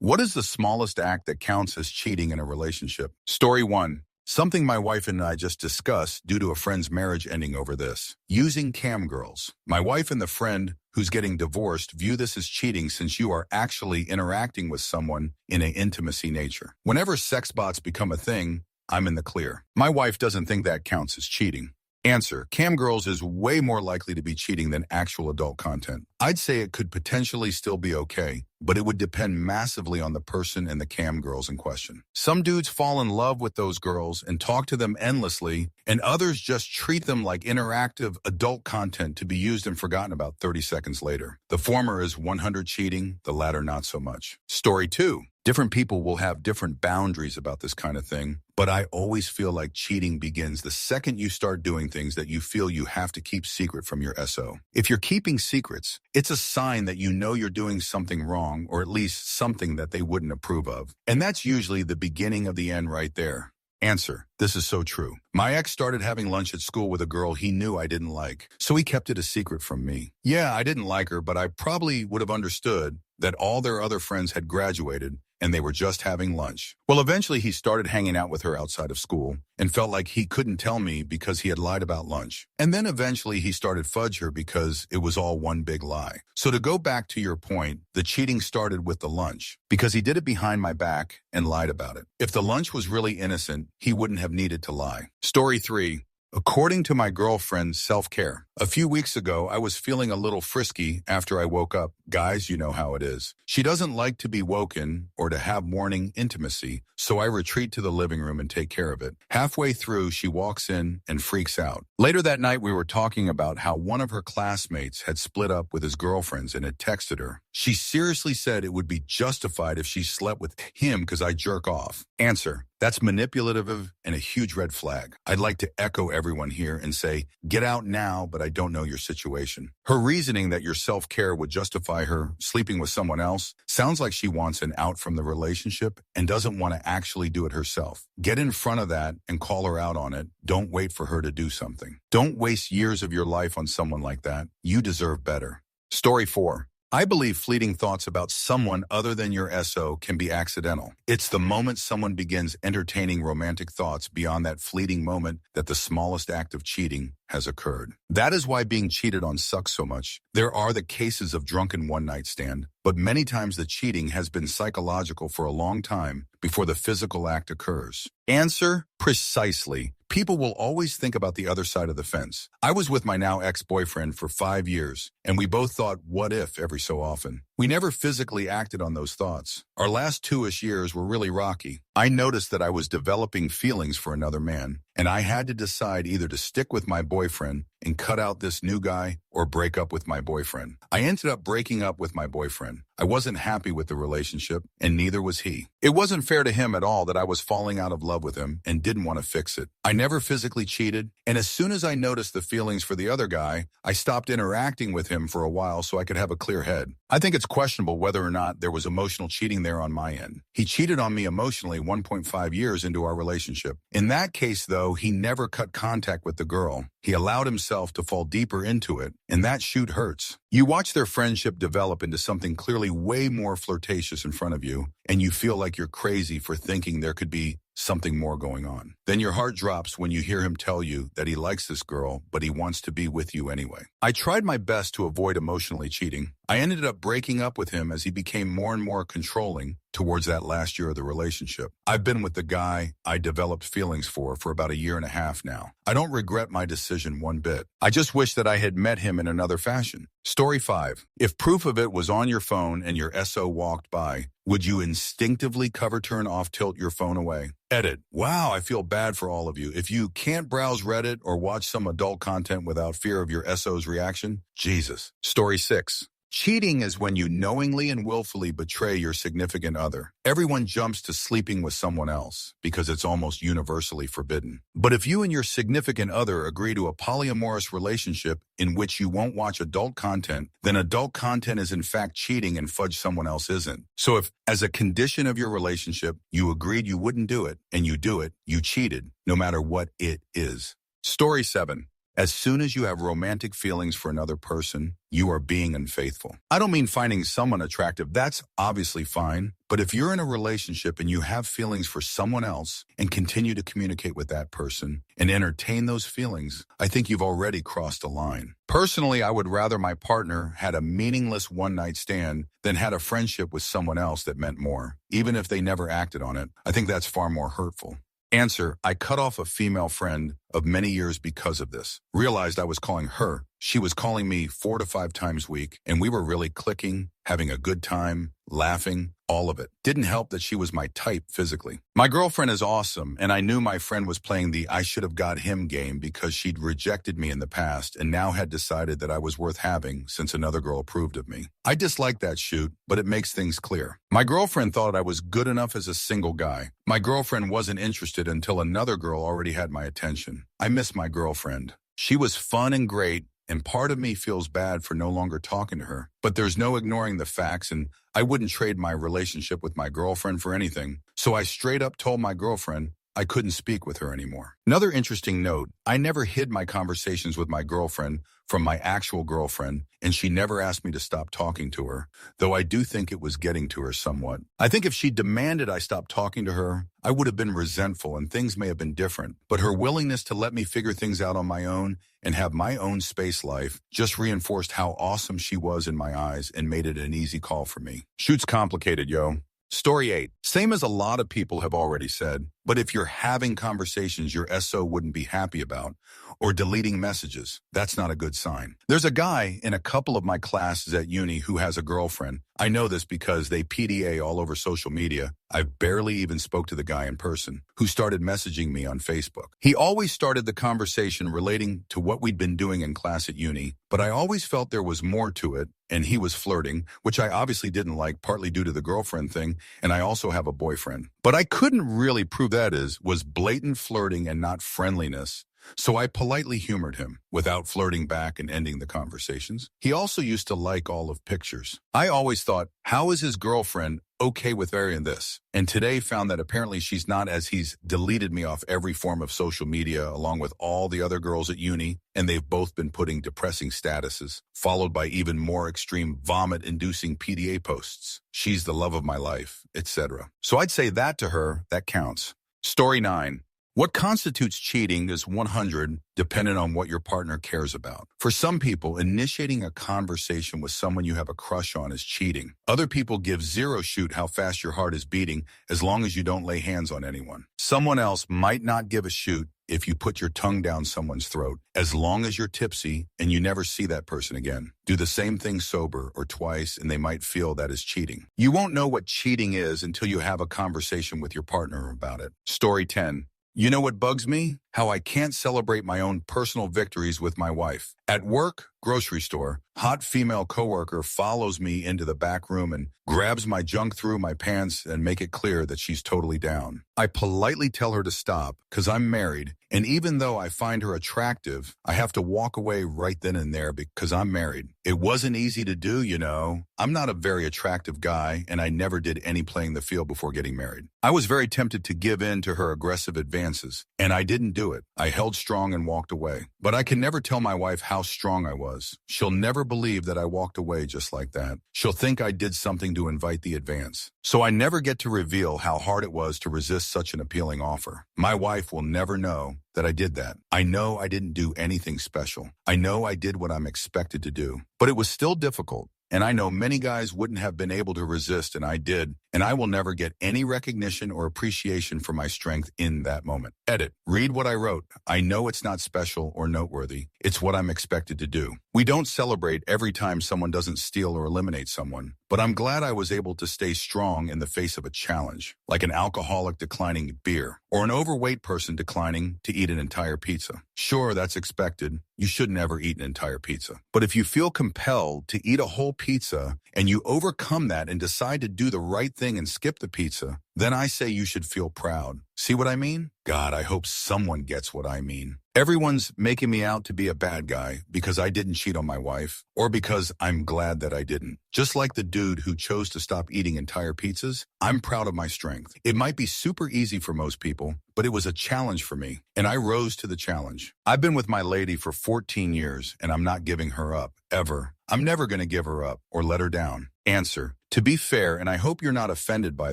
What is the smallest act that counts as cheating in a relationship? Story 1. Something my wife and I just discussed due to a friend's marriage ending over this. Using cam girls. My wife and the friend who's getting divorced view this as cheating since you are actually interacting with someone in an intimacy nature. Whenever sex bots become a thing, I'm in the clear. My wife doesn't think that counts as cheating. Answer: cam girls is way more likely to be cheating than actual adult content. I'd say it could potentially still be okay, but it would depend massively on the person and the cam girls in question. Some dudes fall in love with those girls and talk to them endlessly, and others just treat them like interactive adult content to be used and forgotten about 30 seconds later. The former is 100 cheating, the latter not so much. Story 2. Different people will have different boundaries about this kind of thing, but I always feel like cheating begins the second you start doing things that you feel you have to keep secret from your SO. If you're keeping secrets, it's a sign that you know you're doing something wrong, or at least something that they wouldn't approve of. And that's usually the beginning of the end right there. Answer: this is so true. My ex started having lunch at school with a girl he knew I didn't like, so he kept it a secret from me. Yeah, I didn't like her, but I probably would have understood that all their other friends had graduated and they were just having lunch. Well, eventually he started hanging out with her outside of school and felt like he couldn't tell me because he had lied about lunch. And then eventually he started fudge her because it was all one big lie. So to go back to your point, the cheating started with the lunch because he did it behind my back and lied about it. If the lunch was really innocent, he wouldn't have needed to lie. Story 3. According to my girlfriend's self-care. A few weeks ago, I was feeling a little frisky after I woke up. Guys, you know how it is. She doesn't like to be woken or to have morning intimacy, so I retreat to the living room and take care of it. Halfway through, she walks in and freaks out. Later that night, we were talking about how one of her classmates had split up with his girlfriends and had texted her. She seriously said it would be justified if she slept with him because I jerk off. Answer: that's manipulative and a huge red flag. I'd like to echo everyone here and say, get out now, but I don't know your situation. Her reasoning that your self-care would justify her sleeping with someone else sounds like she wants an out from the relationship and doesn't want to actually do it herself. Get in front of that and call her out on it. Don't wait for her to do something. Don't waste years of your life on someone like that. You deserve better. Story 4. I believe fleeting thoughts about someone other than your SO can be accidental. It's the moment someone begins entertaining romantic thoughts beyond that fleeting moment that the smallest act of cheating has occurred. That is why being cheated on sucks so much. There are the cases of drunken one-night stand, but many times the cheating has been psychological for a long time before the physical act occurs. Answer: precisely. People will always think about the other side of the fence. I was with my now ex-boyfriend for 5 years, and we both thought, what if, every so often. We never physically acted on those thoughts. Our last 2-ish years were really rocky. I noticed that I was developing feelings for another man, and I had to decide either to stick with my boyfriend and cut out this new guy or break up with my boyfriend. I ended up breaking up with my boyfriend. I wasn't happy with the relationship, and neither was he. It wasn't fair to him at all that I was falling out of love with him and didn't want to fix it. I never physically cheated, and as soon as I noticed the feelings for the other guy, I stopped interacting with him for a while so I could have a clear head. I think it's questionable whether or not there was emotional cheating there on my end. He cheated on me emotionally 1.5 years into our relationship. In that case, though, he never cut contact with the girl. He allowed himself to fall deeper into it, and that shoot hurts. You watch their friendship develop into something clearly way more flirtatious in front of you, and you feel like you're crazy for thinking there could be something more going on. Then your heart drops when you hear him tell you that he likes this girl, but he wants to be with you anyway. I tried my best to avoid emotionally cheating. I ended up breaking up with him as he became more and more controlling towards that last year of the relationship. I've been with the guy I developed feelings for about 1.5 years now. I don't regret my decision one bit. I just wish that I had met him in another fashion. Story 5. If proof of it was on your phone and your SO walked by, would you instinctively cover, turn off, tilt your phone away? Edit. Wow, I feel bad for all of you. If you can't browse Reddit or watch some adult content without fear of your SO's reaction, Jesus. Story 6. Cheating is when you knowingly and willfully betray your significant other. Everyone jumps to sleeping with someone else because it's almost universally forbidden. But if you and your significant other agree to a polyamorous relationship in which you won't watch adult content, then adult content is in fact cheating and fudge someone else isn't. So if, as a condition of your relationship, you agreed you wouldn't do it and you do it, you cheated, no matter what it is. Story 7. As soon as you have romantic feelings for another person, you are being unfaithful. I don't mean finding someone attractive. That's obviously fine. But if you're in a relationship and you have feelings for someone else and continue to communicate with that person and entertain those feelings, I think you've already crossed a line. Personally, I would rather my partner had a meaningless one-night stand than had a friendship with someone else that meant more. Even if they never acted on it, I think that's far more hurtful. Answer: I cut off a female friend of many years because of this. Realized I was calling her. She was calling me 4 to 5 times a week, and we were really clicking, having a good time, laughing, all of it. Didn't help that she was my type physically. My girlfriend is awesome, and I knew my friend was playing the I should have got him game because she'd rejected me in the past and now had decided that I was worth having since another girl approved of me. I dislike that shoot, but it makes things clear. My girlfriend thought I was good enough as a single guy. My girlfriend wasn't interested until another girl already had my attention. I miss my girlfriend. She was fun and great, and part of me feels bad for no longer talking to her. But there's no ignoring the facts, and I wouldn't trade my relationship with my girlfriend for anything. So I straight up told my girlfriend I couldn't speak with her anymore. Another interesting note, I never hid my conversations with my girlfriend from my actual girlfriend, and she never asked me to stop talking to her, though I do think it was getting to her somewhat. I think if she demanded I stop talking to her, I would have been resentful and things may have been different. But her willingness to let me figure things out on my own and have my own space life just reinforced how awesome she was in my eyes and made it an easy call for me. Shoot's complicated, yo. Story 8. Same as a lot of people have already said, but if you're having conversations your SO wouldn't be happy about, or deleting messages, that's not a good sign. There's a guy in a couple of my classes at uni who has a girlfriend. I know this because they PDA all over social media. I barely even spoke to the guy in person, who started messaging me on Facebook. He always started the conversation relating to what we'd been doing in class at uni, but I always felt there was more to it, and he was flirting, which I obviously didn't like, partly due to the girlfriend thing, and I also have a boyfriend. But I couldn't really prove that was blatant flirting and not friendliness. So I politely humored him without flirting back and ending the conversations. He also used to like all of pictures. I always thought, how is his girlfriend okay with varying this? And today found that apparently she's not, as he's deleted me off every form of social media along with all the other girls at uni, and they've both been putting depressing statuses, followed by even more extreme vomit-inducing PDA posts. She's the love of my life, etc. So I'd say that to her, that counts. Story 9. What constitutes cheating is 100, dependent on what your partner cares about. For some people, initiating a conversation with someone you have a crush on is cheating. Other people give 0 shoot how fast your heart is beating as long as you don't lay hands on anyone. Someone else might not give a shoot if you put your tongue down someone's throat, as long as you're tipsy and you never see that person again. Do the same thing sober or twice and they might feel that is cheating. You won't know what cheating is until you have a conversation with your partner about it. Story 10. You know what bugs me? How I can't celebrate my own personal victories with my wife. At work, grocery store, hot female coworker follows me into the back room and grabs my junk through my pants and make it clear that she's totally down. I politely tell her to stop because I'm married, and even though I find her attractive, I have to walk away right then and there because I'm married. It wasn't easy to do, you know. I'm not a very attractive guy, and I never did any playing the field before getting married. I was very tempted to give in to her aggressive advances, and I didn't do it. I held strong and walked away. But I can never tell my wife how strong I was. She'll never believe that I walked away just like that. She'll think I did something to invite the advance. So I never get to reveal how hard it was to resist such an appealing offer. My wife will never know that I did that. I know I didn't do anything special. I know I did what I'm expected to do. But it was still difficult. And I know many guys wouldn't have been able to resist, and I did. And I will never get any recognition or appreciation for my strength in that moment. Edit. Read what I wrote. I know it's not special or noteworthy. It's what I'm expected to do. We don't celebrate every time someone doesn't steal or eliminate someone. But I'm glad I was able to stay strong in the face of a challenge, like an alcoholic declining beer, or an overweight person declining to eat an entire pizza. Sure, that's expected. You should never eat an entire pizza. But if you feel compelled to eat a whole pizza and you overcome that and decide to do the right thing and skip the pizza, then I say you should feel proud. See what I mean? God, I hope someone gets what I mean. Everyone's making me out to be a bad guy because I didn't cheat on my wife, or because I'm glad that I didn't. Just like the dude who chose to stop eating entire pizzas, I'm proud of my strength. It might be super easy for most people, but it was a challenge for me, and I rose to the challenge. I've been with my lady for 14 years, and I'm not giving her up, ever. I'm never going to give her up or let her down. Answer. To be fair, and I hope you're not offended by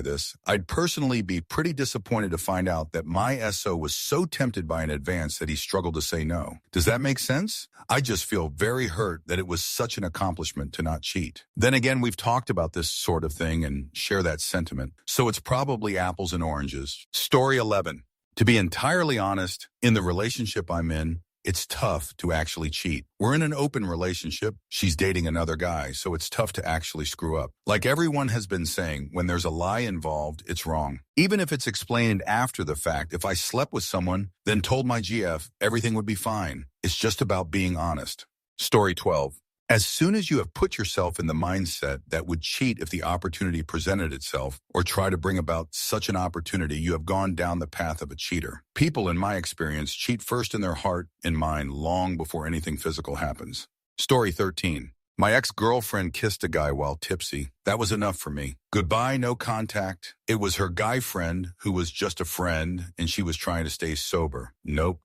this, I'd personally be pretty disappointed to find out that my SO was so tempted by an advance that he struggled to say no. Does that make sense? I just feel very hurt that it was such an accomplishment to not cheat. Then again, we've talked about this sort of thing and share that sentiment, so it's probably apples and oranges. Story 11. To be entirely honest, in the relationship I'm in, it's tough to actually cheat. We're in an open relationship. She's dating another guy, so it's tough to actually screw up. Like everyone has been saying, when there's a lie involved, it's wrong. Even if it's explained after the fact, if I slept with someone, then told my GF, everything would be fine. It's just about being honest. Story 12. As soon as you have put yourself in the mindset that would cheat if the opportunity presented itself, or try to bring about such an opportunity, you have gone down the path of a cheater. People, in my experience, cheat first in their heart and mind long before anything physical happens. Story 13. My ex-girlfriend kissed a guy while tipsy. That was enough for me. Goodbye, no contact. It was her guy friend who was just a friend, and she was trying to stay sober. Nope.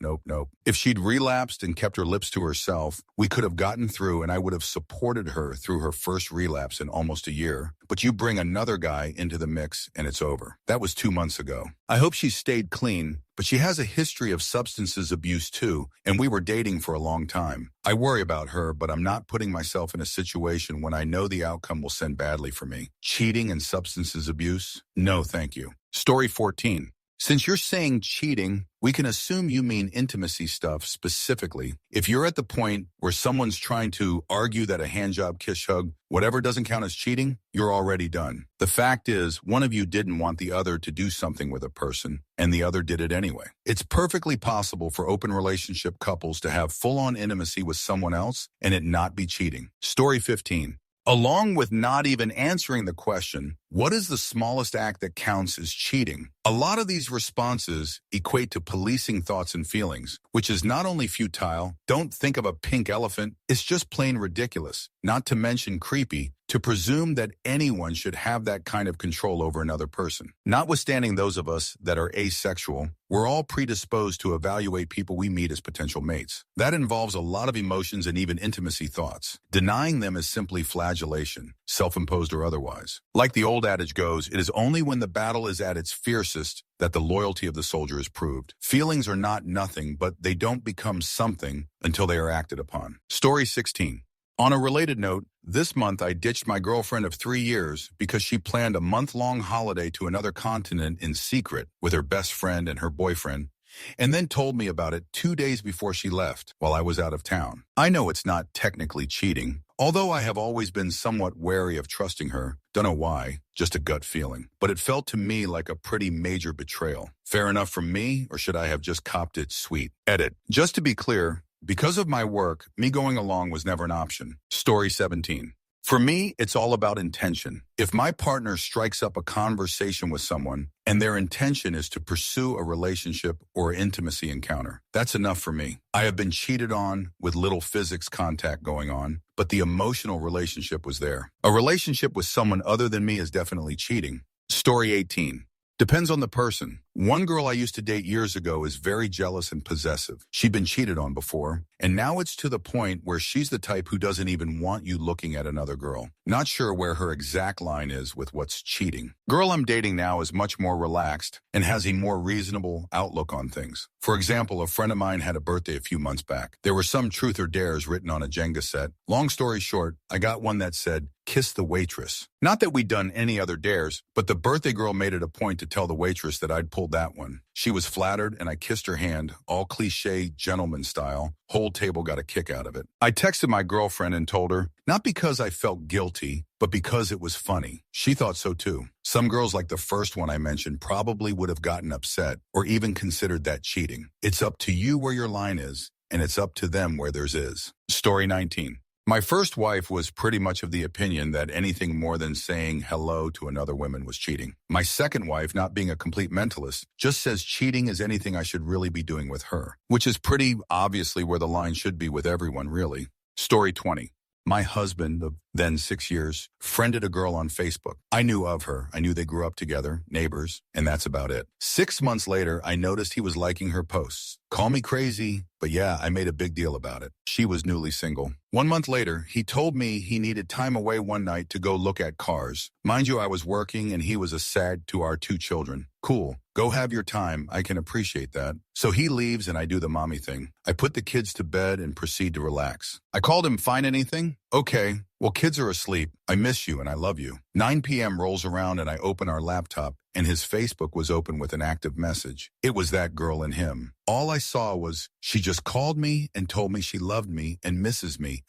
If she'd relapsed and kept her lips to herself, we could have gotten through, and I would have supported her through her first relapse in almost a year. But you bring another guy into the mix, and it's over. That was 2 months ago. I hope she stayed clean, but she has a history of substances abuse too, and we were dating for a long time. I worry about her, but I'm not putting myself in a situation when I know the outcome will send badly for me. Cheating and substances abuse? No, thank you. Story 14. Since you're saying cheating, we can assume you mean intimacy stuff specifically. If you're at the point where someone's trying to argue that a handjob, kiss, hug, whatever doesn't count as cheating, you're already done. The fact is, one of you didn't want the other to do something with a person, and the other did it anyway. It's perfectly possible for open relationship couples to have full-on intimacy with someone else and it not be cheating. Story 15. Along with not even answering the question, what is the smallest act that counts as cheating? A lot of these responses equate to policing thoughts and feelings, which is not only futile, don't think of a pink elephant, it's just plain ridiculous, not to mention creepy, to presume that anyone should have that kind of control over another person. Notwithstanding those of us that are asexual, we're all predisposed to evaluate people we meet as potential mates. That involves a lot of emotions and even intimacy thoughts. Denying them is simply flagellation, self-imposed or otherwise. Like the old adage goes, it is only when the battle is at its fiercest that the loyalty of the soldier is proved. Feelings are not nothing, but they don't become something until they are acted upon. Story 16. On a related note, this month I ditched my girlfriend of 3 years because she planned a month-long holiday to another continent in secret with her best friend and her boyfriend, and then told me about it 2 days before she left while I was out of town. I know it's not technically cheating, although I have always been somewhat wary of trusting her. Don't know why, just a gut feeling. But it felt to me like a pretty major betrayal. Fair enough from me, or should I have just copped it sweet? Edit. Just to be clear, because of my work, me going along was never an option. Story 17. For me, it's all about intention. If my partner strikes up a conversation with someone and their intention is to pursue a relationship or intimacy encounter, that's enough for me. I have been cheated on with little physics contact going on, but the emotional relationship was there. A relationship with someone other than me is definitely cheating. Story 18. Depends on the person. One girl I used to date years ago is very jealous and possessive. She'd been cheated on before, and now it's to the point where she's the type who doesn't even want you looking at another girl. Not sure where her exact line is with what's cheating. Girl I'm dating now is much more relaxed and has a more reasonable outlook on things. For example, a friend of mine had a birthday a few months back. There were some truth or dares written on a Jenga set. Long story short, I got one that said, "Kiss the waitress." Not that we'd done any other dares, but the birthday girl made it a point to tell the waitress that I'd pulled that one. She was flattered, and I kissed her hand, all cliche gentleman style. Whole table got a kick out of it. I texted my girlfriend and told her, not because I felt guilty, but because it was funny. She thought so too. Some girls like the first one I mentioned probably would have gotten upset or even considered that cheating. It's up to you where your line is, and it's up to them where theirs is. Story 19. My first wife was pretty much of the opinion that anything more than saying hello to another woman was cheating. My second wife, not being a complete mentalist, just says cheating is anything I should really be doing with her, which is pretty obviously where the line should be with everyone, really. Story 20. My husband, of then 6 years, friended a girl on Facebook. I knew of her. I knew they grew up together, neighbors, and that's about it. 6 months later, I noticed he was liking her posts. Call me crazy, but yeah, I made a big deal about it. She was newly single. 1 month later, he told me he needed time away one night to go look at cars. Mind you, I was working and he was a sad to our 2 children. Cool. Go have your time. I can appreciate that. So he leaves and I do the mommy thing. I put the kids to bed and proceed to relax. I called him, find anything? Okay. Well, kids are asleep. I miss you and I love you. 9 p.m. rolls around and I open our laptop and his Facebook was open with an active message. It was that girl and him. All I saw was, she just called me and told me she loved me and misses me.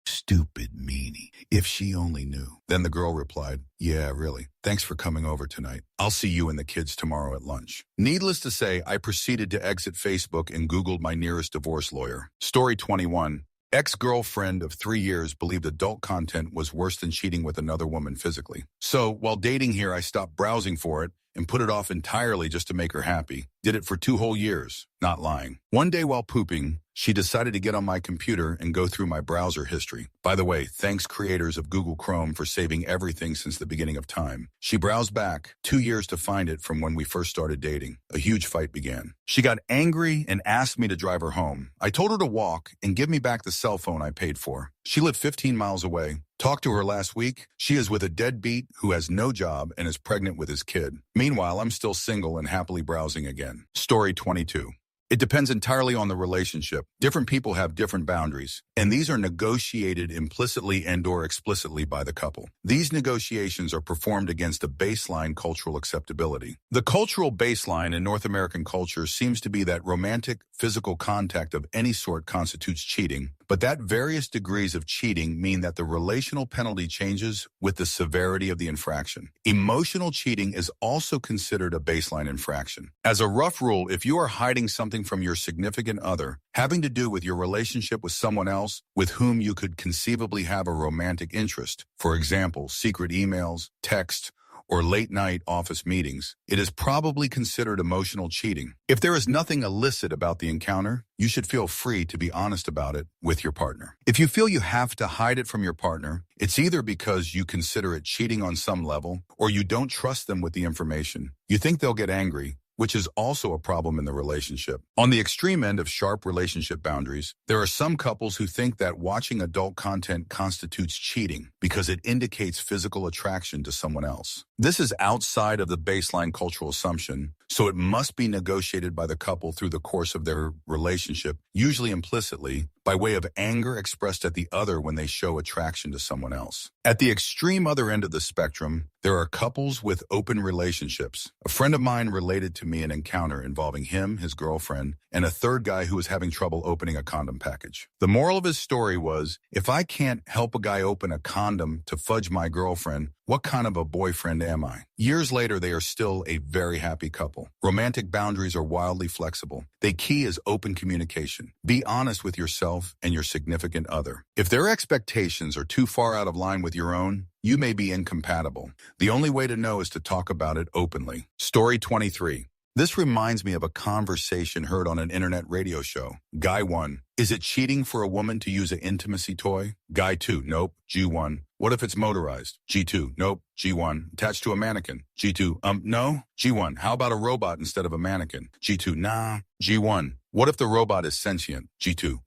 Stupid meanie. If she only knew. Then the girl replied, yeah, really. Thanks for coming over tonight. I'll see you and the kids tomorrow at lunch. Needless to say, I proceeded to exit Facebook and Googled my nearest divorce lawyer. Story 21. Ex-girlfriend of 3 years believed adult content was worse than cheating with another woman physically. So, while dating here, I stopped browsing for it and put it off entirely just to make her happy. Did it for 2 whole years, not lying. One day while pooping, she decided to get on my computer and go through my browser history. By the way, thanks creators of Google Chrome for saving everything since the beginning of time. She browsed back 2 years to find it from when we first started dating. A huge fight began. She got angry and asked me to drive her home. I told her to walk and give me back the cell phone I paid for. She lived 15 miles away. Talked to her last week. She is with a deadbeat who has no job and is pregnant with his kid. Meanwhile, I'm still single and happily browsing again. Story 22. It depends entirely on the relationship. Different people have different boundaries, and these are negotiated implicitly and/or explicitly by the couple. These negotiations are performed against a baseline cultural acceptability. The cultural baseline in North American culture seems to be that romantic, physical contact of any sort constitutes cheating, but that various degrees of cheating mean that the relational penalty changes with the severity of the infraction. Emotional cheating is also considered a baseline infraction. As a rough rule, if you are hiding something from your significant other, having to do with your relationship with someone else with whom you could conceivably have a romantic interest, for example, secret emails, text, or late-night office meetings, it is probably considered emotional cheating. If there is nothing illicit about the encounter, you should feel free to be honest about it with your partner. If you feel you have to hide it from your partner, it's either because you consider it cheating on some level, or you don't trust them with the information. You think they'll get angry, which is also a problem in the relationship. On the extreme end of sharp relationship boundaries, there are some couples who think that watching adult content constitutes cheating because it indicates physical attraction to someone else. This is outside of the baseline cultural assumption, so it must be negotiated by the couple through the course of their relationship, usually implicitly, by way of anger expressed at the other when they show attraction to someone else. At the extreme other end of the spectrum, there are couples with open relationships. A friend of mine related to me an encounter involving him, his girlfriend, and a third guy who was having trouble opening a condom package. The moral of his story was, if I can't help a guy open a condom to fudge my girlfriend, what kind of a boyfriend am I? Years later, they are still a very happy couple. Romantic boundaries are wildly flexible. The key is open communication. Be honest with yourself and your significant other. If their expectations are too far out of line with your own, you may be incompatible. The only way to know is to talk about it openly. Story 23. This reminds me of a conversation heard on an internet radio show. Guy 1. Is it cheating for a woman to use an intimacy toy? Guy 2. Nope. G1. What if it's motorized? G2. Nope. G1. Attached to a mannequin? G2. No. G1. How about a robot instead of a mannequin? G2. Nah. G1. What if the robot is sentient? G2.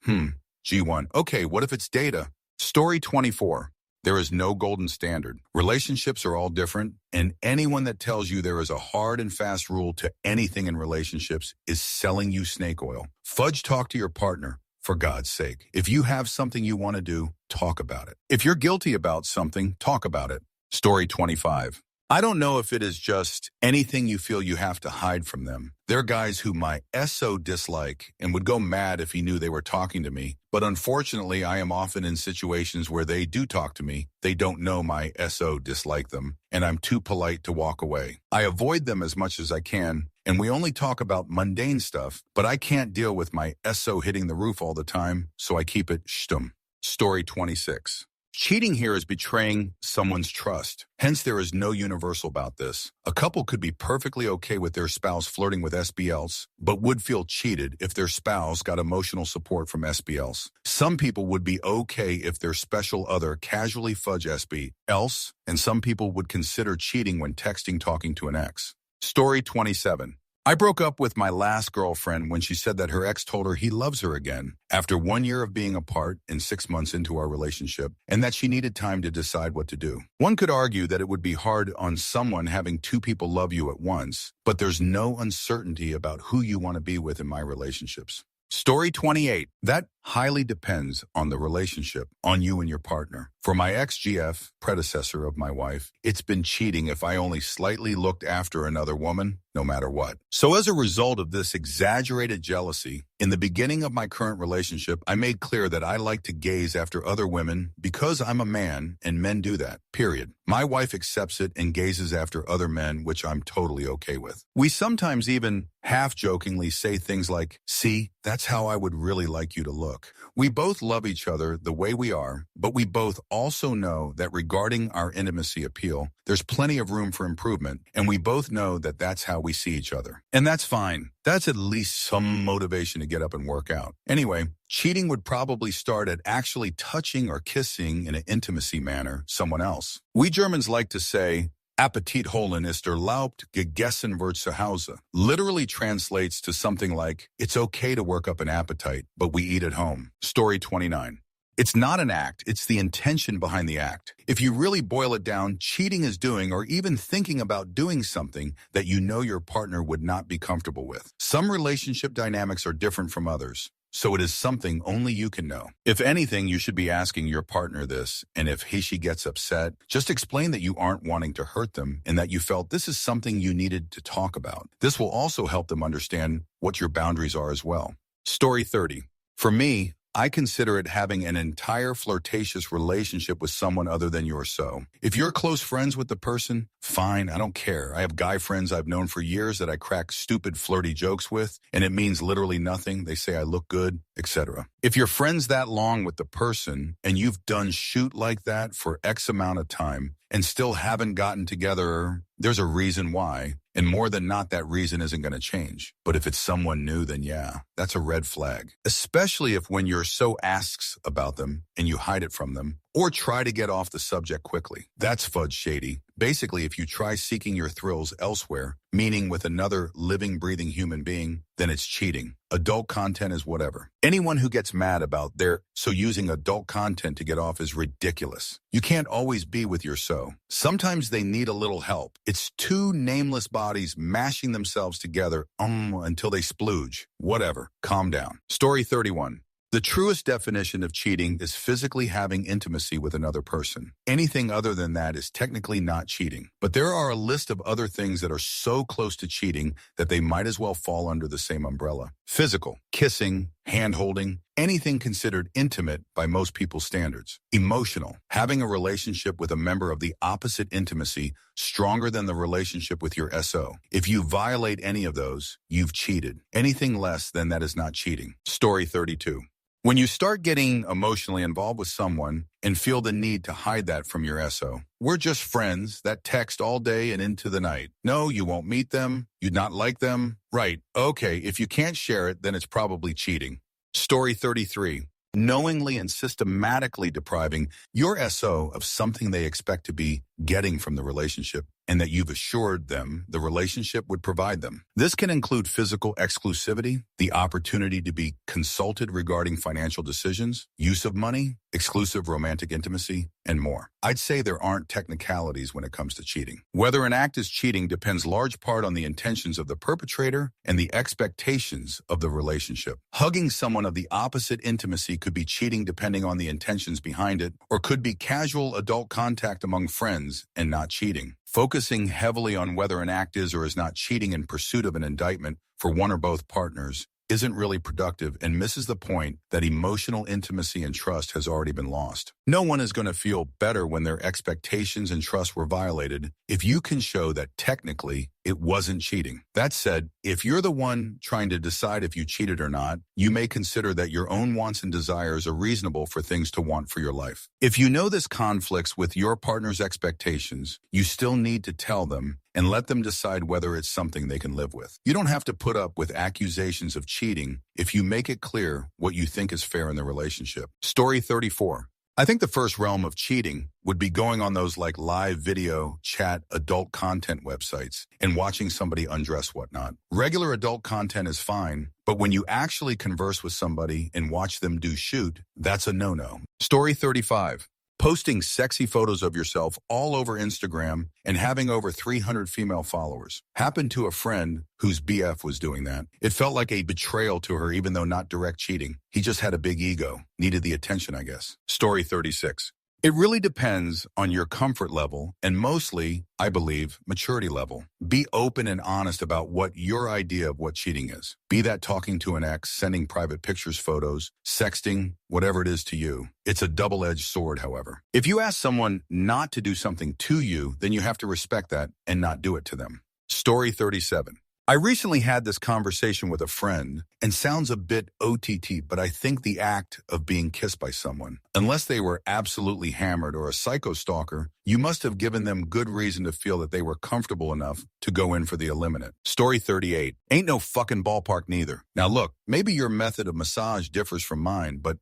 G1. Okay, what if it's data? Story 24. There is no golden standard. Relationships are all different, and anyone that tells you there is a hard and fast rule to anything in relationships is selling you snake oil. Fudge talk to your partner, for God's sake. If you have something you want to do, talk about it. If you're guilty about something, talk about it. Story 25. I don't know if it is just anything you feel you have to hide from them. They're guys who my SO dislike and would go mad if he knew they were talking to me. But unfortunately, I am often in situations where they do talk to me. They don't know my SO dislike them, and I'm too polite to walk away. I avoid them as much as I can, and we only talk about mundane stuff, but I can't deal with my SO hitting the roof all the time, so I keep it shtum. Story 26. Cheating here is betraying someone's trust. Hence, there is no universal about this. A couple could be perfectly okay with their spouse flirting with SBLs, but would feel cheated if their spouse got emotional support from SBLs. Some people would be okay if their special other casually fudge SBLs, and some people would consider cheating when texting talking to an ex. Story 27. I broke up with my last girlfriend when she said that her ex told her he loves her again after 1 year of being apart and 6 months into our relationship, and that she needed time to decide what to do. One could argue that it would be hard on someone having two people love you at once, but there's no uncertainty about who you want to be with in my relationships. Story 28. That highly depends on the relationship, on you and your partner. For my ex-GF, predecessor of my wife, it's been cheating if I only slightly looked after another woman, no matter what. So as a result of this exaggerated jealousy, in the beginning of my current relationship, I made clear that I like to gaze after other women because I'm a man and men do that, period. My wife accepts it and gazes after other men, which I'm totally okay with. We sometimes even half-jokingly say things like, "See, that's how I would really like you to look." We both love each other the way we are, but we both also know that regarding our intimacy appeal, there's plenty of room for improvement, and we both know that that's how we see each other. And that's fine. That's at least some motivation to get up and work out. Anyway, cheating would probably start at actually touching or kissing in an intimacy manner someone else. We Germans like to say, Appetit holen ist erlaubt, gegessen wird zu Hause. Literally translates to something like, it's okay to work up an appetite, but we eat at home. Story 29. It's not an act, it's the intention behind the act. If you really boil it down, cheating is doing or even thinking about doing something that you know your partner would not be comfortable with. Some relationship dynamics are different from others, so it is something only you can know. If anything, you should be asking your partner this, and if she gets upset, just explain that you aren't wanting to hurt them and that you felt this is something you needed to talk about. This will also help them understand what your boundaries are as well. Story 30. For me, I consider it having an entire flirtatious relationship with someone other than yours. So if you're close friends with the person, fine, I don't care. I have guy friends I've known for years that I crack stupid flirty jokes with, and it means literally nothing. They say I look good, etc. If you're friends that long with the person and you've done shoot like that for X amount of time and still haven't gotten together, there's a reason why. And more than not, that reason isn't going to change. But if it's someone new, then yeah, that's a red flag. Especially if when you're so asks about them and you hide it from them or try to get off the subject quickly. That's fudge shady. Basically, if you try seeking your thrills elsewhere, meaning with another living, breathing human being, then it's cheating. Adult content is whatever. Anyone who gets mad about so using adult content to get off is ridiculous. You can't always be with your so. Sometimes they need a little help. It's two nameless bodies mashing themselves together until they splooge. Whatever. Calm down. Story 31. The truest definition of cheating is physically having intimacy with another person. Anything other than that is technically not cheating. But there are a list of other things that are so close to cheating that they might as well fall under the same umbrella. Physical, kissing, hand-holding, anything considered intimate by most people's standards. Emotional, having a relationship with a member of the opposite intimacy stronger than the relationship with your SO. If you violate any of those, you've cheated. Anything less than that is not cheating. Story 32. When you start getting emotionally involved with someone and feel the need to hide that from your SO, we're just friends that text all day and into the night. No, you won't meet them. You'd not like them. Right. Okay, if you can't share it, then it's probably cheating. Story 33. Knowingly and systematically depriving your SO of something they expect to be getting from the relationship and that you've assured them the relationship would provide them. This can include physical exclusivity, the opportunity to be consulted regarding financial decisions, use of money, exclusive romantic intimacy, and more. I'd say there aren't technicalities when it comes to cheating. Whether an act is cheating depends large part on the intentions of the perpetrator and the expectations of the relationship. Hugging someone of the opposite intimacy could be cheating depending on the intentions behind it, or could be casual adult contact among friends and not cheating. Focusing heavily on whether an act is or is not cheating in pursuit of an indictment for one or both partners isn't really productive and misses the point that emotional intimacy and trust has already been lost. No one is going to feel better when their expectations and trust were violated if you can show that technically it wasn't cheating. That said, if you're the one trying to decide if you cheated or not, you may consider that your own wants and desires are reasonable for things to want for your life. If you know this conflicts with your partner's expectations, you still need to tell them and let them decide whether it's something they can live with. You don't have to put up with accusations of cheating if you make it clear what you think is fair in the relationship. Story 34. I think the first realm of cheating would be going on those like live video, chat, adult content websites and watching somebody undress whatnot. Regular adult content is fine, but when you actually converse with somebody and watch them do shoot, that's a no-no. Story 35. Posting sexy photos of yourself all over Instagram and having over 300 female followers. Happened to a friend whose BF was doing that. It felt like a betrayal to her even though not direct cheating. He just had a big ego. Needed the attention, I guess. Story 36. It really depends on your comfort level and mostly, I believe, maturity level. Be open and honest about what your idea of what cheating is. Be that talking to an ex, sending private pictures, photos, sexting, whatever it is to you. It's a double-edged sword, however. If you ask someone not to do something to you, then you have to respect that and not do it to them. Story 37. I recently had this conversation with a friend and sounds a bit OTT, but I think the act of being kissed by someone, unless they were absolutely hammered or a psycho stalker, you must have given them good reason to feel that they were comfortable enough to go in for the eliminate. Story 38. Ain't no fucking ballpark neither. Now look, maybe your method of massage differs from mine, but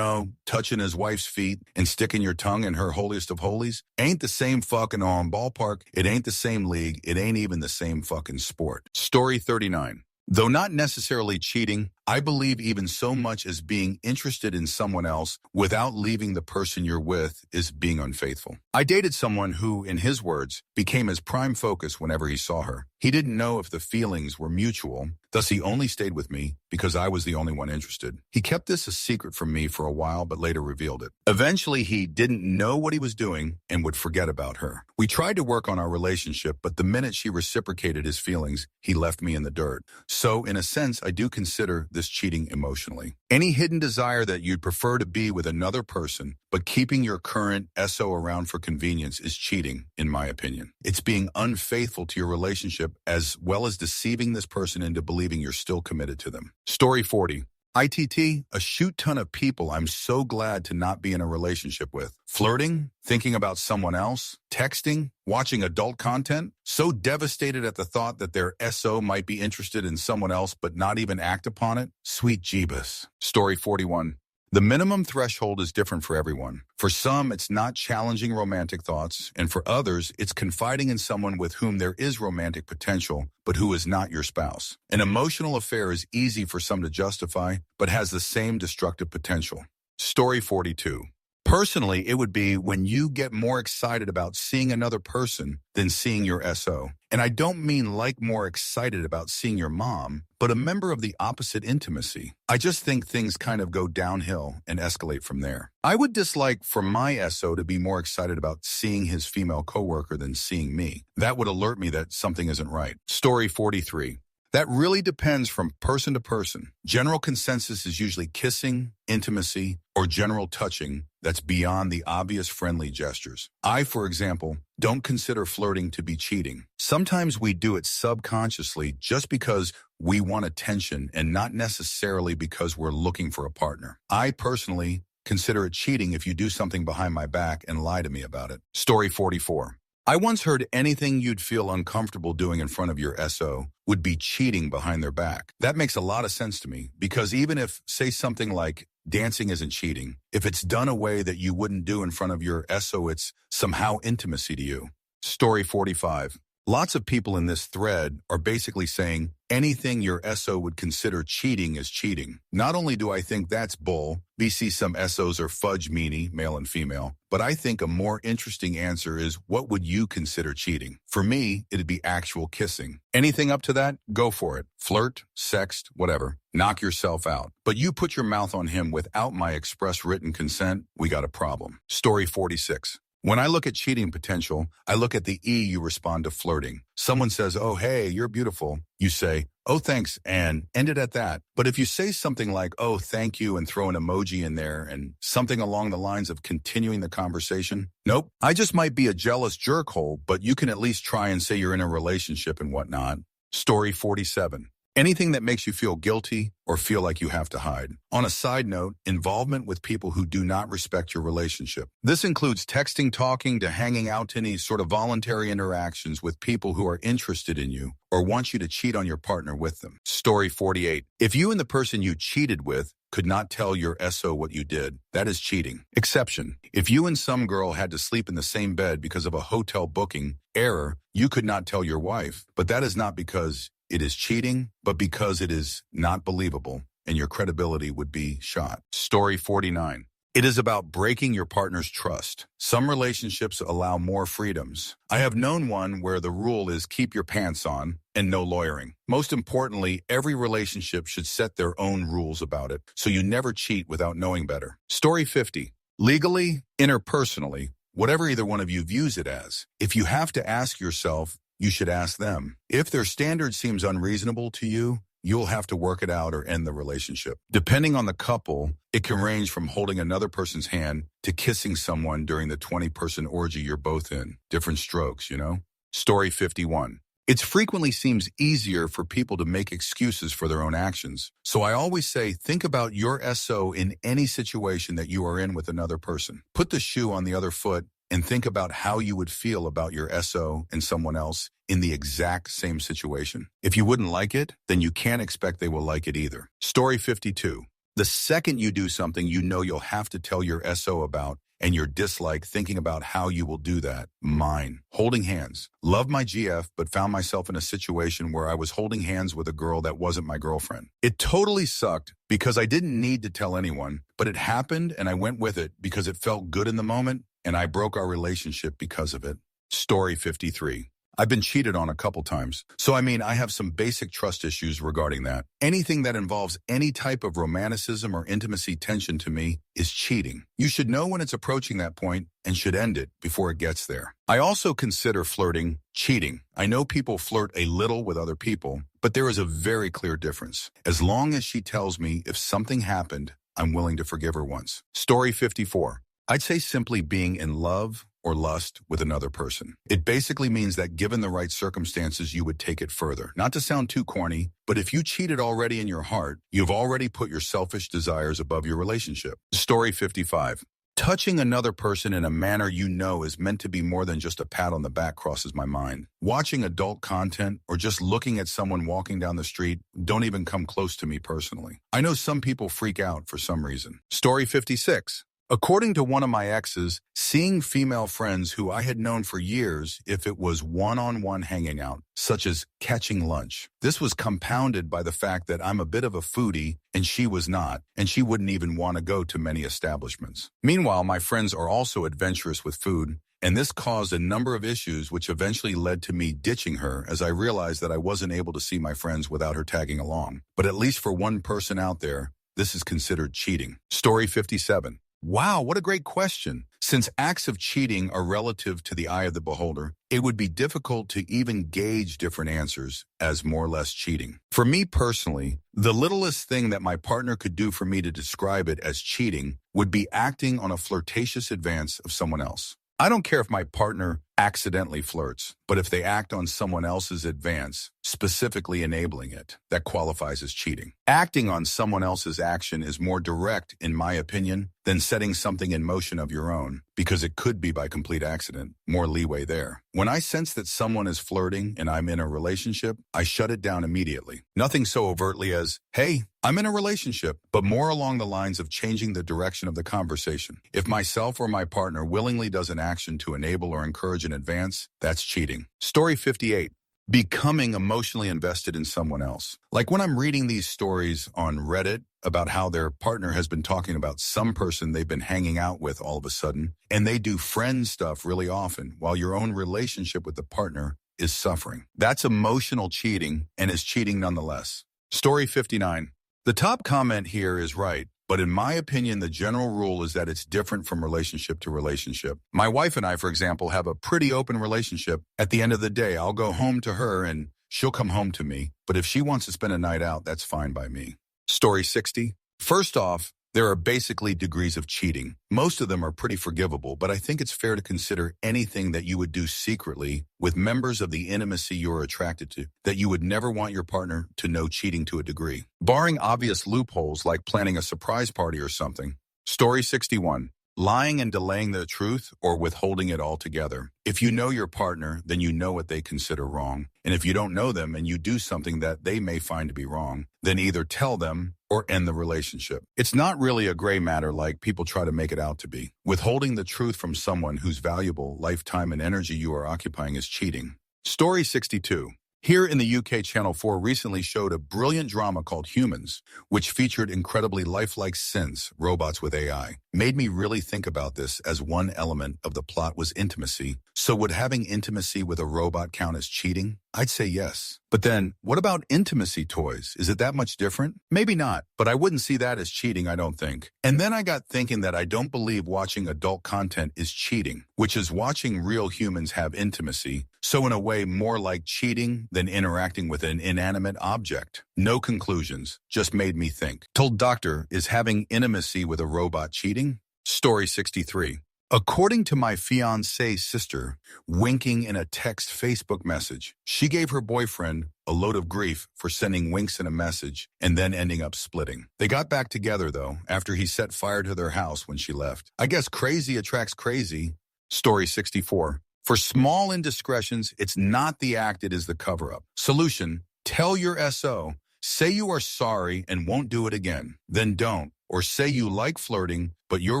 touching his wife's feet and sticking your tongue in her holiest of holies ain't the same fucking on ballpark. It ain't the same league. It ain't even the same fucking sport. Story 39. Though not necessarily cheating, I believe even so much as being interested in someone else without leaving the person you're with is being unfaithful. I dated someone who, in his words, became his prime focus whenever he saw her. He didn't know if the feelings were mutual, thus he only stayed with me because I was the only one interested. He kept this a secret from me for a while, but later revealed it. Eventually, he didn't know what he was doing and would forget about her. We tried to work on our relationship, but the minute she reciprocated his feelings, he left me in the dirt. So, in a sense, I do consider this cheating emotionally. Any hidden desire that you'd prefer to be with another person, but keeping your current SO around for convenience is cheating, in my opinion. It's being unfaithful to your relationship as well as deceiving this person into believing you're still committed to them. Story 40. ITT, a shoot ton of people I'm so glad to not be in a relationship with. Flirting, thinking about someone else, texting, watching adult content, so devastated at the thought that their SO might be interested in someone else but not even act upon it. Sweet Jeebus. Story 41. The minimum threshold is different for everyone. For some, it's not challenging romantic thoughts, and for others, it's confiding in someone with whom there is romantic potential, but who is not your spouse. An emotional affair is easy for some to justify, but has the same destructive potential. Story 42. Personally, it would be when you get more excited about seeing another person than seeing your SO. And I don't mean like more excited about seeing your mom, but a member of the opposite intimacy. I just think things kind of go downhill and escalate from there. I would dislike for my SO to be more excited about seeing his female coworker than seeing me. That would alert me that something isn't right. Story 43. That really depends from person to person. General consensus is usually kissing, intimacy, or general touching that's beyond the obvious friendly gestures. I, for example, don't consider flirting to be cheating. Sometimes we do it subconsciously just because we want attention and not necessarily because we're looking for a partner. I personally consider it cheating if you do something behind my back and lie to me about it. Story 44. I once heard anything you'd feel uncomfortable doing in front of your SO would be cheating behind their back. That makes a lot of sense to me because even if, say something like dancing isn't cheating, if it's done a way that you wouldn't do in front of your SO, it's somehow intimacy to you. Story 45. Lots of people in this thread are basically saying anything your SO would consider cheating is cheating. Not only do I think that's bull, BC some SOs are fudge meanie, male and female, but I think a more interesting answer is what would you consider cheating? For me, it'd be actual kissing. Anything up to that, go for it. Flirt, sext, whatever. Knock yourself out. But you put your mouth on him without my express written consent, we got a problem. Story 46. When I look at cheating potential, I look at the E you respond to flirting. Someone says, oh, hey, you're beautiful. You say, oh, thanks, and end it at that. But if you say something like, oh, thank you, and throw an emoji in there and something along the lines of continuing the conversation, nope, I just might be a jealous jerkhole, but you can at least try and say you're in a relationship and whatnot. Story 47. Anything that makes you feel guilty or feel like you have to hide. On a side note, involvement with people who do not respect your relationship. This includes texting, talking, to hanging out to any sort of voluntary interactions with people who are interested in you or want you to cheat on your partner with them. Story 48. If you and the person you cheated with could not tell your SO what you did, that is cheating. Exception. If you and some girl had to sleep in the same bed because of a hotel booking error, you could not tell your wife, but that is not because it is cheating, but because it is not believable and your credibility would be shot. Story 49. It is about breaking your partner's trust. Some relationships allow more freedoms. I have known one where the rule is keep your pants on and no lawyering. Most importantly, every relationship should set their own rules about it, so you never cheat without knowing better. Story 50. Legally, interpersonally, whatever either one of you views it as, if you have to ask yourself, you should ask them. If their standard seems unreasonable to you, you'll have to work it out or end the relationship. Depending on the couple, it can range from holding another person's hand to kissing someone during the 20-person orgy you're both in. Different strokes, you know? Story 51. It frequently seems easier for people to make excuses for their own actions. So I always say, think about your SO in any situation that you are in with another person. Put the shoe on the other foot and think about how you would feel about your SO and someone else in the exact same situation. If you wouldn't like it, then you can't expect they will like it either. Story 52. The second you do something you know you'll have to tell your SO about and your dislike, thinking about how you will do that. Mine. Holding hands. Love my GF, but found myself in a situation where I was holding hands with a girl that wasn't my girlfriend. It totally sucked because I didn't need to tell anyone, but it happened and I went with it because it felt good in the moment, and I broke our relationship because of it. Story 53. I've been cheated on a couple times, so I have some basic trust issues regarding that. Anything that involves any type of romanticism or intimacy tension to me is cheating. You should know when it's approaching that point and should end it before it gets there. I also consider flirting cheating. I know people flirt a little with other people, but there is a very clear difference. As long as she tells me if something happened, I'm willing to forgive her once. Story 54. I'd say simply being in love or lust with another person. It basically means that given the right circumstances, you would take it further. Not to sound too corny, but if you cheated already in your heart, you've already put your selfish desires above your relationship. Story 55. Touching another person in a manner you know is meant to be more than just a pat on the back crosses my mind. Watching adult content or just looking at someone walking down the street don't even come close to me personally. I know some people freak out for some reason. Story 56. According to one of my exes, seeing female friends who I had known for years if it was one-on-one hanging out, such as catching lunch. This was compounded by the fact that I'm a bit of a foodie and she was not, and she wouldn't even want to go to many establishments. Meanwhile, my friends are also adventurous with food, and this caused a number of issues which eventually led to me ditching her as I realized that I wasn't able to see my friends without her tagging along. But at least for one person out there, this is considered cheating. Story 57. Wow, what a great question. Since acts of cheating are relative to the eye of the beholder, it would be difficult to even gauge different answers as more or less cheating. For me personally, the littlest thing that my partner could do for me to describe it as cheating would be acting on a flirtatious advance of someone else. I don't care if my partner accidentally flirts, but if they act on someone else's advance, specifically enabling it, that qualifies as cheating. Acting on someone else's action is more direct, in my opinion, than setting something in motion of your own, because it could be by complete accident. More leeway there. When I sense that someone is flirting and I'm in a relationship, I shut it down immediately. Nothing so overtly as, hey, I'm in a relationship, but more along the lines of changing the direction of the conversation. If myself or my partner willingly does an action to enable or encourage an advance, that's cheating. Story 58. Becoming emotionally invested in someone else. Like when I'm reading these stories on Reddit about how their partner has been talking about some person they've been hanging out with all of a sudden, and they do friend stuff really often while your own relationship with the partner is suffering. That's emotional cheating and is cheating nonetheless. Story 59. The top comment here is right. but in my opinion, the general rule is that it's different from relationship to relationship. My wife and I, for example, have a pretty open relationship. At the end of the day, I'll go home to her and she'll come home to me. But if she wants to spend a night out, that's fine by me. Story 60. First off, there are basically degrees of cheating. Most of them are pretty forgivable, but I think it's fair to consider anything that you would do secretly with members of the intimacy you're attracted to that you would never want your partner to know cheating to a degree. Barring obvious loopholes like planning a surprise party or something. Story 61. Lying and delaying the truth or withholding it altogether. If you know your partner, then you know what they consider wrong. And if you don't know them and you do something that they may find to be wrong, then either tell them or end the relationship. It's not really a gray matter like people try to make it out to be. Withholding the truth from someone whose valuable lifetime and energy you are occupying is cheating. Story 62. Here in the UK, Channel 4 recently showed a brilliant drama called Humans, which featured incredibly lifelike synths, robots with AI. Made me really think about this as one element of the plot was intimacy. So would having intimacy with a robot count as cheating? I'd say yes. But then, what about intimacy toys? Is it that much different? Maybe not, but I wouldn't see that as cheating, I don't think. And then I got thinking that I don't believe watching adult content is cheating, which is watching real humans have intimacy, so in a way more like cheating than interacting with an inanimate object. No conclusions, just made me think. Told doctor, is having intimacy with a robot cheating? Story 63. According to my fiancée's sister, winking in a text Facebook message, she gave her boyfriend a load of grief for sending winks in a message and then ending up splitting. They got back together, though, after he set fire to their house when she left. I guess crazy attracts crazy. Story 64. For small indiscretions, it's not the act, it is the cover-up. Solution, tell your SO, say you are sorry and won't do it again. Then don't. Or say you like flirting, but your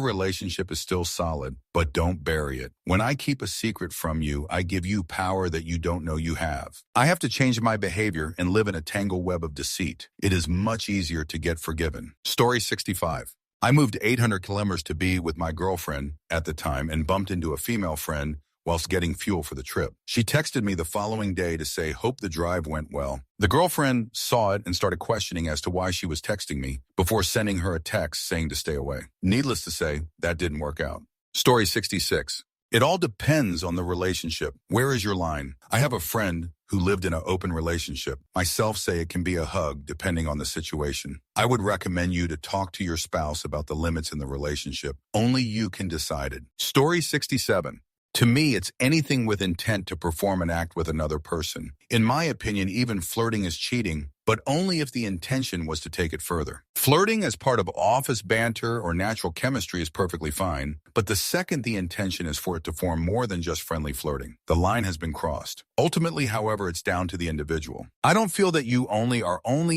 relationship is still solid, but don't bury it. When I keep a secret from you, I give you power that you don't know you have. I have to change my behavior and live in a tangled web of deceit. It is much easier to get forgiven. Story 65. I moved 800 kilometers to be with my girlfriend at the time and bumped into a female friend whilst getting fuel for the trip. She texted me the following day to say, hope the drive went well. The girlfriend saw it and started questioning as to why she was texting me before sending her a text saying to stay away. Needless to say, that didn't work out. Story 66. It all depends on the relationship. Where is your line? I have a friend who lived in an open relationship. Myself say it can be a hug depending on the situation. I would recommend you to talk to your spouse about the limits in the relationship. Only you can decide it. Story 67. To me, it's anything with intent to perform an act with another person. In my opinion, even flirting is cheating, but only if the intention was to take it further. Flirting as part of office banter or natural chemistry is perfectly fine, but the second the intention is for it to form more than just friendly flirting, the line has been crossed. Ultimately, however, it's down to the individual. I don't feel that you only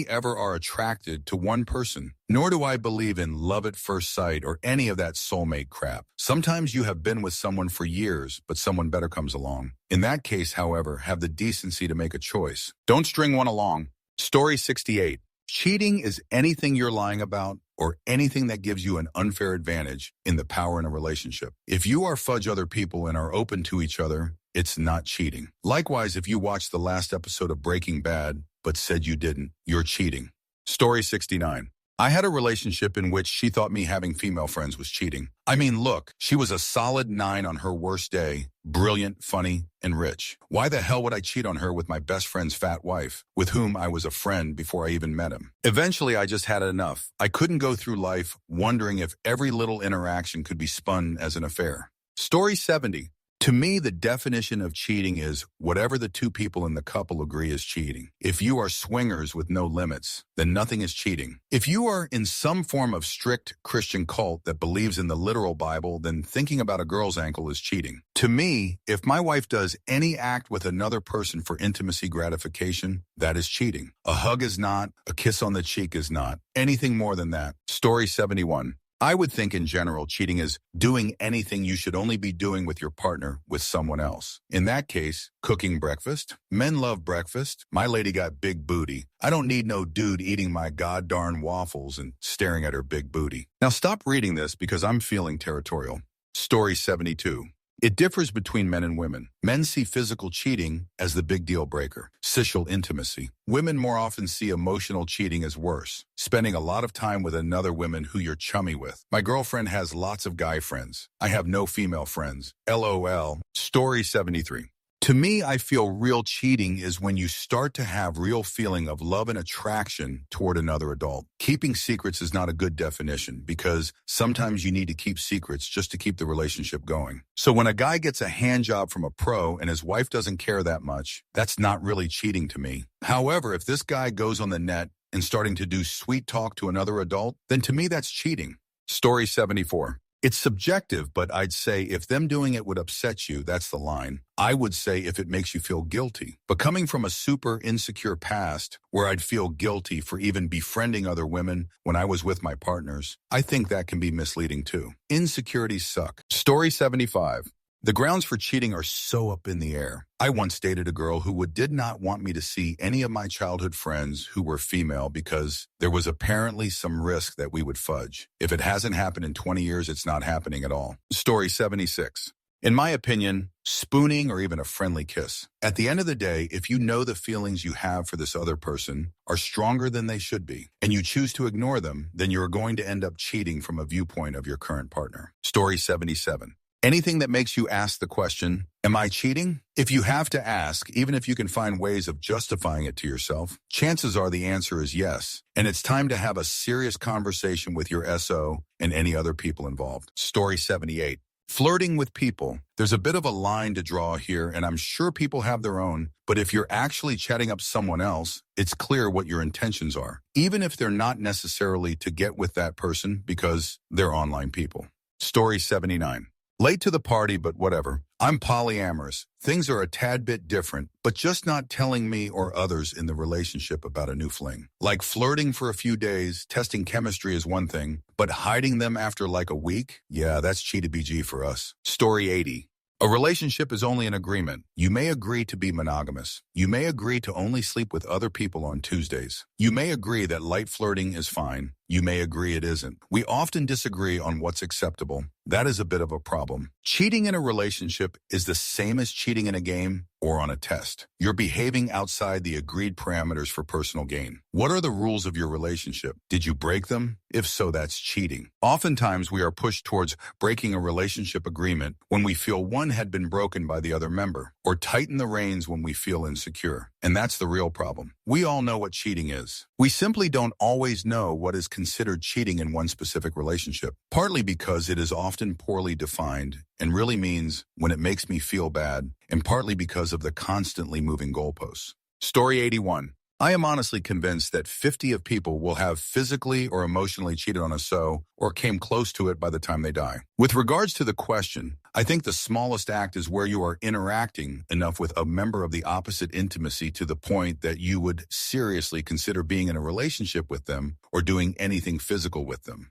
ever are attracted to one person, nor do I believe in love at first sight or any of that soulmate crap. Sometimes you have been with someone for years, but someone better comes along. In that case, however, have the decency to make a choice. Don't string one along. Story 68. Cheating is anything you're lying about or anything that gives you an unfair advantage in the power in a relationship. If you are fudge other people and are open to each other, it's not cheating. Likewise, if you watched the last episode of Breaking Bad but said you didn't, you're cheating. Story 69. I had a relationship in which she thought me having female friends was cheating. I mean, look, she was a solid 9 on her worst day, brilliant, funny, and rich. Why the hell would I cheat on her with my best friend's fat wife, with whom I was a friend before I even met him? Eventually, I just had enough. I couldn't go through life wondering if every little interaction could be spun as an affair. Story 70. To me, the definition of cheating is whatever the two people in the couple agree is cheating. If you are swingers with no limits, then nothing is cheating. If you are in some form of strict Christian cult that believes in the literal Bible, then thinking about a girl's ankle is cheating. To me, if my wife does any act with another person for intimacy gratification, that is cheating. A hug is not, a kiss on the cheek is not, anything more than that. Story 71. I would think in general, cheating is doing anything you should only be doing with your partner with someone else. In that case, cooking breakfast. Men love breakfast. My lady got big booty. I don't need no dude eating my goddarn waffles and staring at her big booty. Now stop reading this because I'm feeling territorial. Story 72. It differs between men and women. Men see physical cheating as the big deal breaker, sexual intimacy. Women more often see emotional cheating as worse, spending a lot of time with another woman who you're chummy with. My girlfriend has lots of guy friends. I have no female friends. LOL. Story 73. To me, I feel real cheating is when you start to have real feeling of love and attraction toward another adult. Keeping secrets is not a good definition because sometimes you need to keep secrets just to keep the relationship going. So when a guy gets a hand job from a pro and his wife doesn't care that much, that's not really cheating to me. However, if this guy goes on the net and starting to do sweet talk to another adult, then to me that's cheating. Story 74. It's subjective, but I'd say if them doing it would upset you, that's the line. I would say if it makes you feel guilty. But coming from a super insecure past where I'd feel guilty for even befriending other women when I was with my partners, I think that can be misleading too. Insecurities suck. Story 75. The grounds for cheating are so up in the air. I once dated a girl who did not want me to see any of my childhood friends who were female because there was apparently some risk that we would fudge. If it hasn't happened in 20 years, it's not happening at all. Story 76. In my opinion, spooning or even a friendly kiss. At the end of the day, if you know the feelings you have for this other person are stronger than they should be, and you choose to ignore them, then you're going to end up cheating from a viewpoint of your current partner. Story 77. Anything that makes you ask the question, am I cheating? If you have to ask, even if you can find ways of justifying it to yourself, chances are the answer is yes. And it's time to have a serious conversation with your SO and any other people involved. Story 78. Flirting with people. There's a bit of a line to draw here, and I'm sure people have their own, but if you're actually chatting up someone else, it's clear what your intentions are, even if they're not necessarily to get with that person because they're online people. Story 79. Late to the party, but whatever. I'm polyamorous. Things are a tad bit different, but just not telling me or others in the relationship about a new fling. Like flirting for a few days, testing chemistry is one thing, but hiding them after like a week? Yeah, that's cheated BG for us. Story 80. A relationship is only an agreement. You may agree to be monogamous. You may agree to only sleep with other people on Tuesdays. You may agree that light flirting is fine. You may agree it isn't. We often disagree on what's acceptable. That is a bit of a problem. Cheating in a relationship is the same as cheating in a game or on a test. You're behaving outside the agreed parameters for personal gain. What are the rules of your relationship? Did you break them? If so, that's cheating. Oftentimes, we are pushed towards breaking a relationship agreement when we feel one had been broken by the other member, or tighten the reins when we feel insecure. And that's the real problem. We all know what cheating is. We simply don't always know what is considered cheating in one specific relationship, partly because it is often poorly defined and really means when it makes me feel bad, and partly because of the constantly moving goalposts. Story 81. I am honestly convinced that 50 of people will have physically or emotionally cheated on a SO or came close to it by the time they die. With regards to the question, I think the smallest act is where you are interacting enough with a member of the opposite intimacy to the point that you would seriously consider being in a relationship with them or doing anything physical with them.